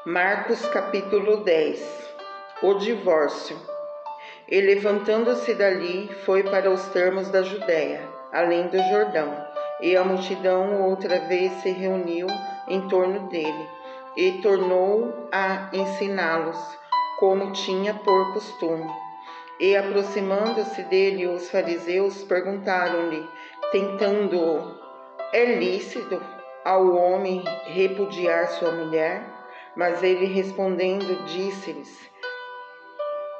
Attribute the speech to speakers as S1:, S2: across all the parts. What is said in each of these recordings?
S1: Marcos capítulo 10. O divórcio. E levantando-se dali, foi para os termos da Judéia, além do Jordão, e a multidão outra vez se reuniu em torno dele, e tornou a ensiná-los, como tinha por costume. E aproximando-se dele, os fariseus perguntaram-lhe, tentando-o: é lícito ao homem repudiar sua mulher? Mas ele respondendo disse-lhes: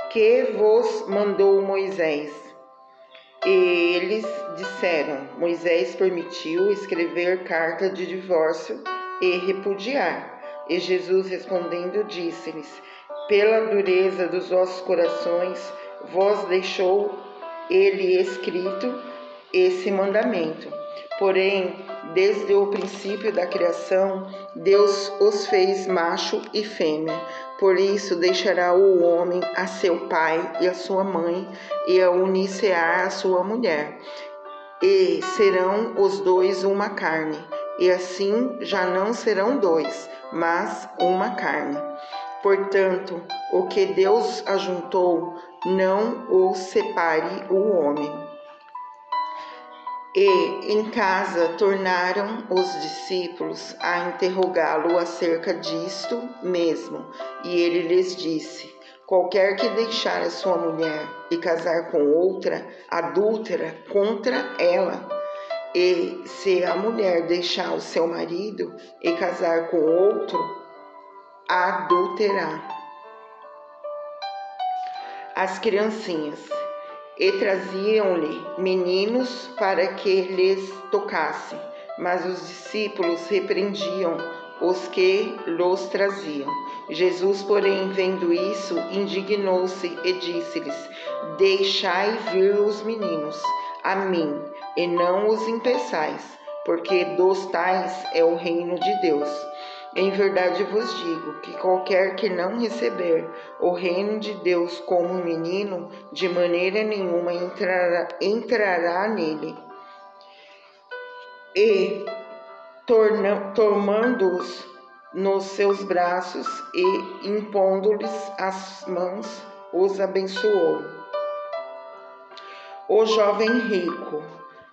S1: que vos mandou Moisés? E eles disseram: Moisés permitiu escrever carta de divórcio e repudiar. E Jesus respondendo disse-lhes: pela dureza dos vossos corações vos deixou ele escrito esse mandamento. Porém, desde o princípio da criação, Deus os fez macho e fêmea. Por isso deixará o homem a seu pai e a sua mãe, e a unir-se-á a sua mulher, e serão os dois uma carne. E assim já não serão dois, mas uma carne. Portanto, o que Deus ajuntou, não o separe o homem. E em casa tornaram os discípulos a interrogá-lo acerca disto mesmo. E ele lhes disse: qualquer que deixar a sua mulher e casar com outra, adúltera contra ela. E se a mulher deixar o seu marido e casar com outro, adulterará. As criancinhas. E traziam-lhe meninos para que lhes tocasse, mas os discípulos repreendiam os que los traziam. Jesus, porém, vendo isso, indignou-se e disse-lhes: deixai vir os meninos a mim, e não os impeçais, porque dos tais é o reino de Deus. Em verdade vos digo que qualquer que não receber o reino de Deus como um menino, de maneira nenhuma entrará nele. E, tomando-os nos seus braços e impondo-lhes as mãos, os abençoou. O jovem rico,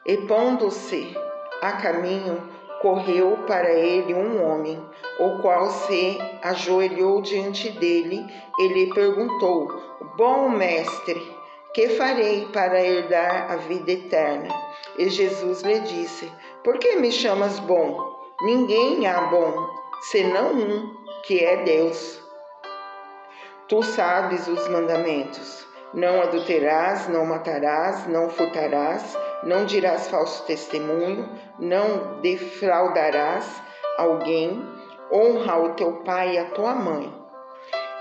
S1: e pondo-se a caminho, correu para ele um homem, o qual se ajoelhou diante dele e lhe perguntou: bom mestre, que farei para herdar a vida eterna? E Jesus lhe disse: por que me chamas bom? Ninguém há bom, senão um, que é Deus. Tu sabes os mandamentos: não adulterarás, não matarás, não furtarás, não dirás falso testemunho, não defraudarás alguém, honra o teu pai e a tua mãe.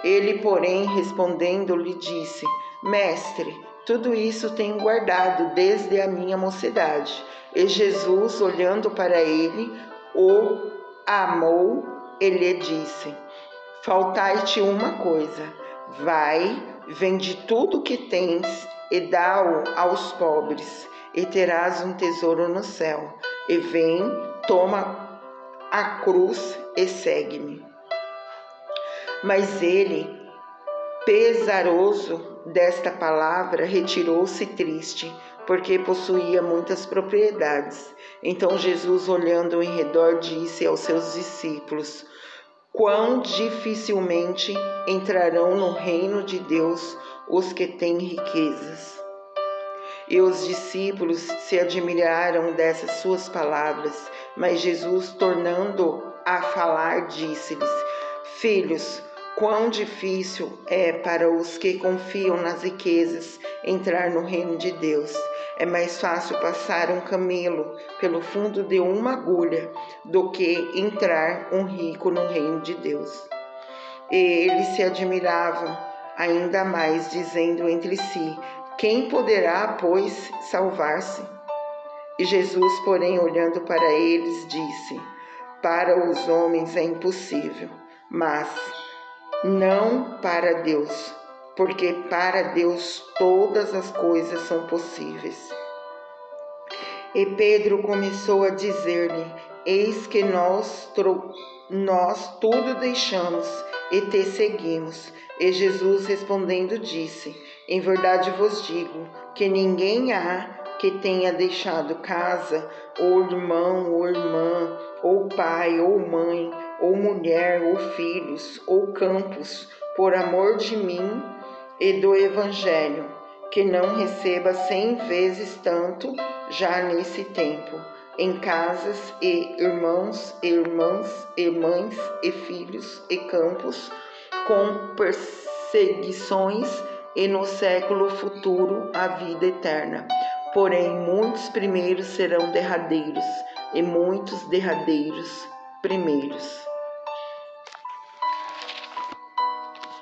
S1: Ele, porém, respondendo, lhe disse: mestre, tudo isso tenho guardado desde a minha mocidade. E Jesus, olhando para ele, o amou e lhe disse: faltai-te uma coisa. Vai, vende tudo o que tens e dá-o aos pobres, e terás um tesouro no céu. E vem, toma a cruz e segue-me. Mas ele, pesaroso desta palavra, retirou-se triste, porque possuía muitas propriedades. Então Jesus, olhando em redor, disse aos seus discípulos: quão dificilmente entrarão no reino de Deus os que têm riquezas. E os discípulos se admiraram dessas suas palavras, mas Jesus, tornando a falar, disse-lhes: filhos, quão difícil é para os que confiam nas riquezas entrar no reino de Deus. É mais fácil passar um camelo pelo fundo de uma agulha do que entrar um rico no reino de Deus. E eles se admiravam ainda mais, dizendo entre si: quem poderá, pois, salvar-se? E Jesus, porém, olhando para eles, disse: para os homens é impossível, mas não para Deus, porque para Deus todas as coisas são possíveis. E Pedro começou a dizer-lhe: eis que nós tudo deixamos e te seguimos. E Jesus respondendo disse: Em verdade vos digo que ninguém há que tenha deixado casa, ou irmão, ou irmã, ou pai, ou mãe, ou mulher, ou filhos, ou campos, por amor de mim e do Evangelho, que não receba 100 vezes tanto já nesse tempo, em casas e irmãos, e irmãs, e mães, e filhos, e campos, com perseguições, e no século futuro a vida eterna. Porém, muitos primeiros serão derradeiros, e muitos derradeiros primeiros.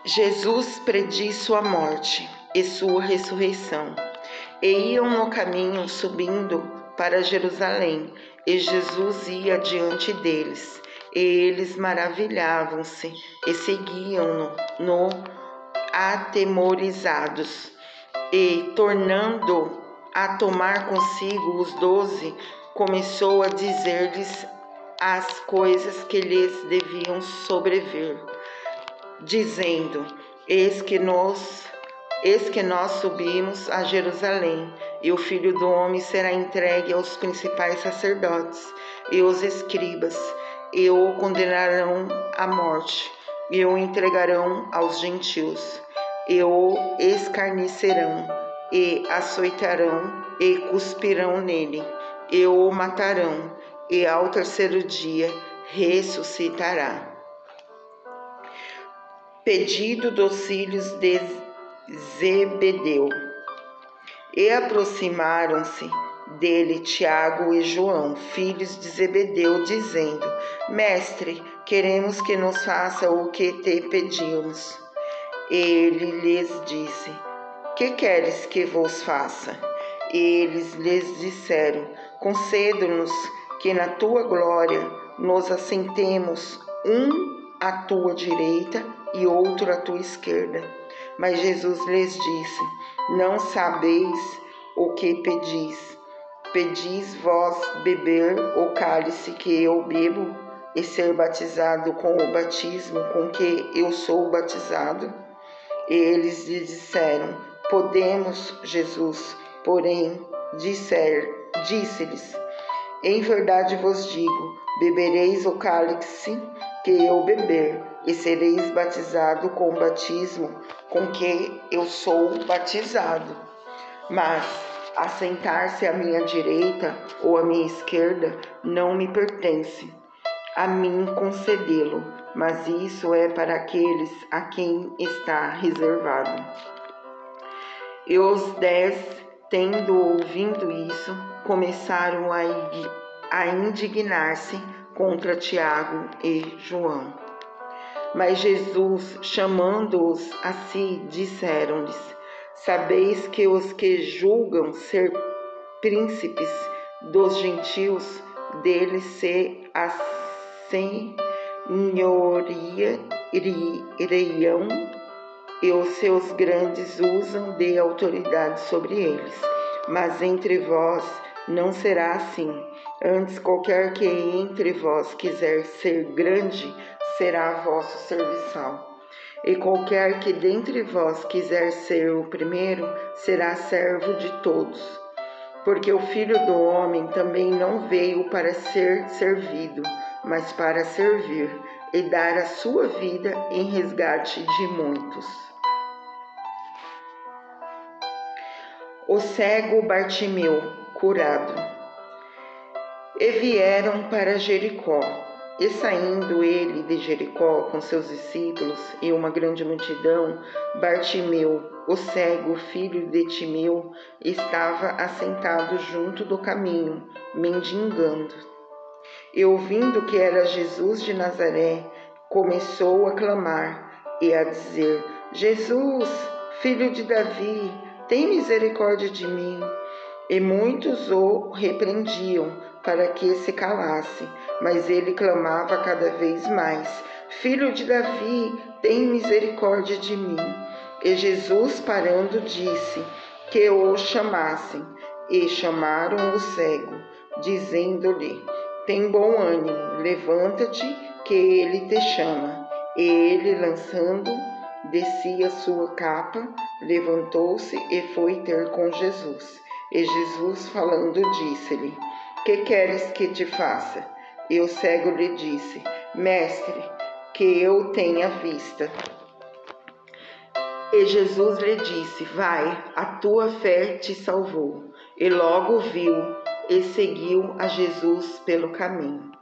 S1: Jesus prediz sua morte e sua ressurreição. E iam no caminho subindo para Jerusalém, e Jesus ia diante deles. E eles maravilhavam-se e seguiam-no atemorizados. E, tornando a tomar consigo os 12, começou a dizer-lhes as coisas que lhes deviam sobrever, dizendo: Eis que nós subimos a Jerusalém, e o Filho do Homem será entregue aos principais sacerdotes e aos escribas, e o condenarão à morte, e o entregarão aos gentios, e o escarnecerão, e açoitarão, e cuspirão nele, e o matarão, e ao terceiro dia ressuscitará. Pedido dos filhos de Zebedeu. E aproximaram-se dele Tiago e João, filhos de Zebedeu, dizendo: Mestre, queremos que nos faça o que te pedimos. Ele lhes disse: Que queres que vos faça? E eles lhes disseram: Concede-nos que na tua glória nos assentemos, um à tua direita e outro à tua esquerda. Mas Jesus lhes disse: Não sabeis o que pedis. Pedis vós beber o cálice que eu bebo e ser batizado com o batismo com que eu sou batizado? E eles lhe disseram: Podemos, Jesus. Porém, disse-lhes: Em verdade vos digo, bebereis o cálice que eu beber, e sereis batizado com o batismo com que eu sou batizado. Mas assentar-se à minha direita ou à minha esquerda não me pertence a mim concedê-lo, mas isso é para aqueles a quem está reservado. E os 10, tendo ouvido isso, começaram a indignar-se contra Tiago e João. Mas Jesus, chamando-os a si, disseram-lhes: Sabeis que os que julgam ser príncipes dos gentios, deles se assenhoriam, e os seus grandes usam de autoridade sobre eles. Mas entre vós não será assim. Antes, qualquer que entre vós quiser ser grande, será vosso serviçal. E qualquer que dentre vós quiser ser o primeiro, será servo de todos. Porque o Filho do Homem também não veio para ser servido, mas para servir e dar a sua vida em resgate de muitos. O cego Bartimeu, curado. E vieram para Jericó. E saindo ele de Jericó com seus discípulos e uma grande multidão, Bartimeu, o cego, filho de Timeu, estava assentado junto do caminho, mendigando. E ouvindo que era Jesus de Nazaré, começou a clamar e a dizer: Jesus, filho de Davi, tem misericórdia de mim. E muitos o repreendiam para que se calasse, mas ele clamava cada vez mais: Filho de Davi, tem misericórdia de mim. E Jesus, parando, disse que o chamassem. E chamaram o cego, dizendo-lhe: Tem bom ânimo, levanta-te, que ele te chama. E ele, lançando de si a sua capa, levantou-se e foi ter com Jesus. E Jesus, falando, disse-lhe: Que queres que te faça? E o cego lhe disse: Mestre, que eu tenha vista. E Jesus lhe disse: Vai, a tua fé te salvou. E logo viu e seguiu a Jesus pelo caminho.